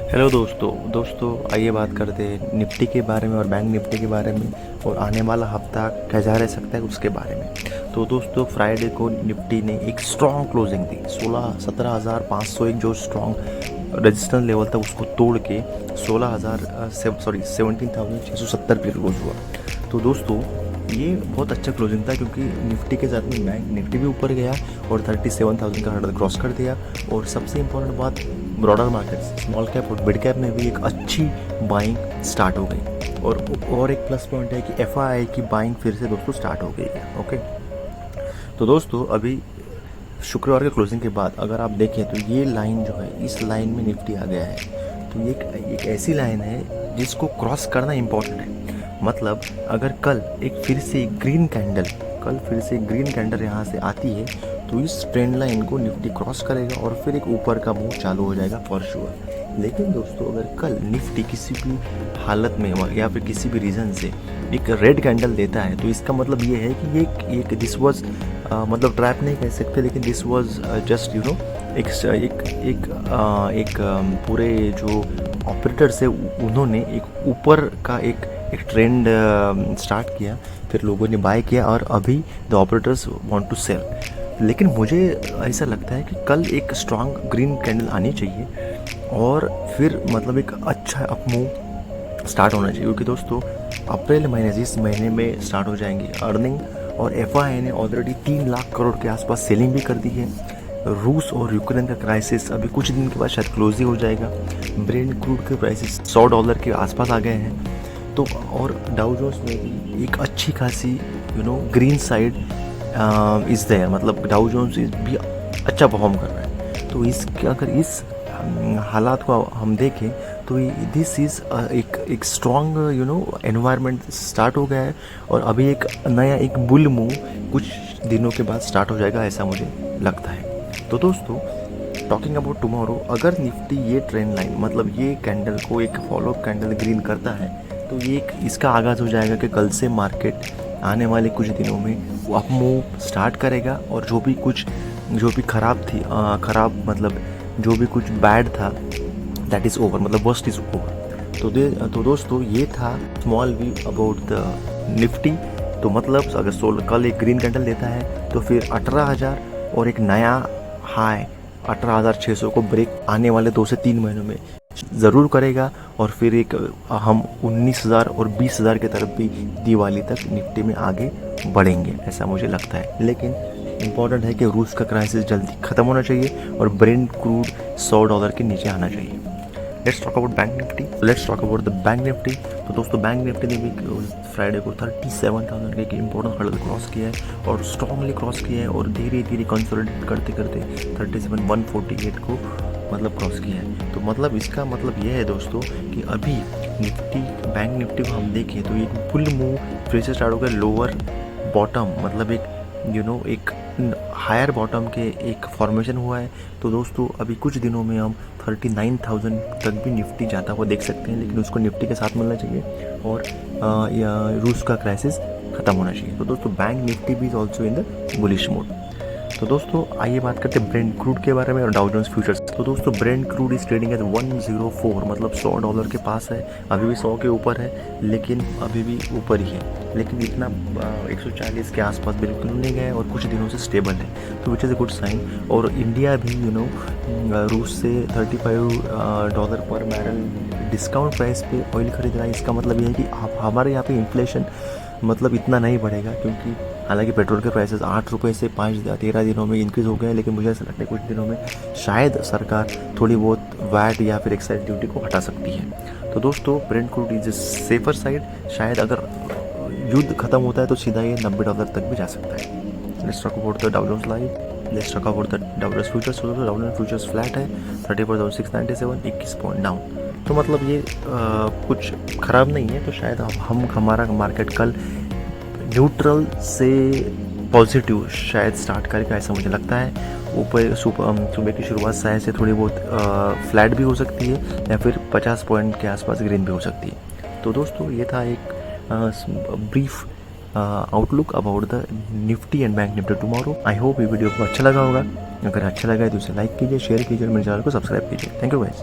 Hello दोस्तों आइए बात करते हैं निफ्टी के बारे में और बैंक निफ्टी के बारे में और आने वाला हफ्ता कैसा रह सकता है उसके बारे में। तो दोस्तों फ्राइडे को निफ्टी ने एक स्ट्रॉन्ग क्लोजिंग दी। 17,501 जो स्ट्रॉन्ग रेजिस्टेंस लेवल था उसको तोड़ के 17,670 पे क्लोज हुआ। तो दोस्तों ये बहुत अच्छा क्लोजिंग था क्योंकि निफ्टी के साथ में बैंक निफ्टी भी ऊपर गया और 37,000 का हर्डल क्रॉस कर दिया। और सबसे इम्पोर्टेंट बात, ब्रॉडर मार्केट स्मॉल कैप और मिड कैप में भी एक अच्छी बाइंग स्टार्ट हो गई। और एक प्लस पॉइंट है कि एफआईआई की बाइंग फिर से दोस्तों स्टार्ट हो गई है। ओके, तो दोस्तों अभी शुक्रवार के क्लोजिंग के बाद अगर आप देखें तो ये लाइन जो है, इस लाइन में निफ्टी आ गया है। तो ये एक ऐसी लाइन है जिसको क्रॉस करना इम्पोर्टेंट है। मतलब अगर कल फिर से ग्रीन कैंडल यहाँ से आती है तो इस ट्रेंड लाइन को निफ्टी क्रॉस करेगा और फिर एक ऊपर का मूव चालू हो जाएगा फॉर श्योर। लेकिन दोस्तों अगर कल निफ्टी किसी भी हालत में या फिर किसी भी रीज़न से एक रेड कैंडल देता है तो इसका मतलब ये है कि ये दिस वाज मतलब ट्रैप नहीं कह सकते, लेकिन दिस वाज जस्ट एक पूरे जो ऑपरेटर्स है उन्होंने एक ऊपर का एक ट्रेंड स्टार्ट किया, फिर लोगों ने बाय किया और अभी the operators want to sell. लेकिन मुझे ऐसा लगता है कि कल एक स्ट्रांग ग्रीन कैंडल आनी चाहिए और फिर मतलब एक अच्छा अप मूव स्टार्ट होना चाहिए, क्योंकि दोस्तों अप्रैल महीने इस महीने में स्टार्ट हो जाएंगी अर्निंग और एफआईआई ने ऑलरेडी 3 लाख करोड़ के आसपास सेलिंग भी कर दी है। रूस और यूक्रेन का क्राइसिस अभी कुछ दिन के बाद शायद क्लोज ही हो जाएगा। ब्रेंट क्रूड के प्राइसेस $100 के आसपास आ गए हैं। तो और डाउ जोन्स में भी एक अच्छी खासी ग्रीन साइड इज़ देयर, मतलब डाउ जोन्स भी अच्छा परफॉर्म कर रहा है। तो अगर इस हालात को हम देखें तो दिस इज़ एक स्ट्रॉन्ग एनवायरनमेंट स्टार्ट हो गया है और अभी एक नया एक बुल मूव कुछ दिनों के बाद स्टार्ट हो जाएगा, ऐसा मुझे लगता है। तो दोस्तों टॉकिंग अबाउट टुमारो, अगर निफ्टी ये ट्रेंड लाइन मतलब ये कैंडल को एक फॉलो अप कैंडल ग्रीन करता है तो ये इसका आगाज़ हो जाएगा कि कल से मार्केट आने वाले कुछ दिनों में अप मूव स्टार्ट करेगा और जो भी खराब मतलब जो भी कुछ बैड था दैट इज़ ओवर, मतलब वर्स्ट इज़ ओवर। तो दोस्तों ये था small view about the Nifty. तो मतलब अगर कल एक ग्रीन कैंडल देता है तो फिर 18,000 और एक नया हाई 18,600 को ब्रेक आने वाले 2 से 3 महीनों में ज़रूर करेगा और फिर एक हम 19,000 और 20,000 की तरफ भी दिवाली तक निफ्टी में आगे बढ़ेंगे, ऐसा मुझे लगता है। लेकिन इम्पॉर्टेंट है कि रूस का क्राइसिस जल्दी ख़त्म होना चाहिए और ब्रेंट क्रूड $100 के नीचे आना चाहिए। Let's talk about the bank Nifty. तो दोस्तों बैंक निफ्टी ने भी फ्राइडे को 37,000 के एक इम्पोर्टेंट हर्डल क्रॉस किया है और स्ट्रांगली क्रॉस किया है और धीरे धीरे कंसोलिडेट करते करते 37,148 को मतलब क्रॉस किया है। तो मतलब इसका मतलब ये है दोस्तों कि अभी बैंक निफ्टी को हम देखें तो एक फुल मूव फिर से स्टार्ट हो गया लोअर बॉटम, मतलब एक हायर बॉटम के एक फॉर्मेशन हुआ है। तो दोस्तों अभी कुछ दिनों में हम 39,000 तक भी निफ्टी जाता हुआ देख सकते हैं, लेकिन उसको निफ्टी के साथ मिलना चाहिए और रूस का क्राइसिस ख़त्म होना चाहिए। तो दोस्तों बैंक निफ्टी भी is also in the bullish mode. तो दोस्तों आइए बात करते हैं ब्रेंट क्रूड के बारे में और डाउ जोन्स फ्यूचर्स। तो दोस्तों Brent crude is trading at 104, मतलब $100 के पास है, अभी भी 100 के ऊपर है, लेकिन अभी भी ऊपर ही है, लेकिन इतना 140 के आसपास बिल्कुल नहीं गया और कुछ दिनों से स्टेबल है, तो which is a good sign. और इंडिया भी रूस से $35 पर बैरल डिस्काउंट प्राइस पे ऑयल खरीद रहा है। इसका मतलब ये है कि हमारे यहाँ पे इन्फ्लेशन मतलब इतना नहीं बढ़ेगा, क्योंकि हालांकि पेट्रोल के प्राइसेस 8 रुपये से 13 दिनों में इंक्रीज़ हो गए हैं, लेकिन मुझे ऐसा लगता है कुछ दिनों में शायद सरकार थोड़ी बहुत वैट या फिर एक्साइज ड्यूटी को हटा सकती है। तो दोस्तों Brent crude is safer side, शायद अगर युद्ध खत्म होता है तो सीधा ये $90 तक भी जा सकता है। Let's talk about the Dow Jones live. Let's talk about the Dow Jones futures. Dow Jones futures flat है 34,697, 21 पॉइंट डाउन। तो मतलब ये कुछ ख़राब नहीं है, तो शायद हमारा मार्केट कल न्यूट्रल से पॉजिटिव शायद स्टार्ट करेगा, ऐसा मुझे लगता है। ऊपर सुबह की शुरुआत शायद से थोड़ी बहुत फ्लैट भी हो सकती है या फिर 50 पॉइंट के आसपास ग्रीन भी हो सकती है। तो दोस्तों ये था एक brief outlook about the Nifty and bank Nifty tomorrow. I hope ये वीडियो को अच्छा लगा होगा। अगर अच्छा लगा है तो इसे लाइक कीजिए, शेयर कीजिए और मेरे चैनल को सब्सक्राइब कीजिए। Thank you guys.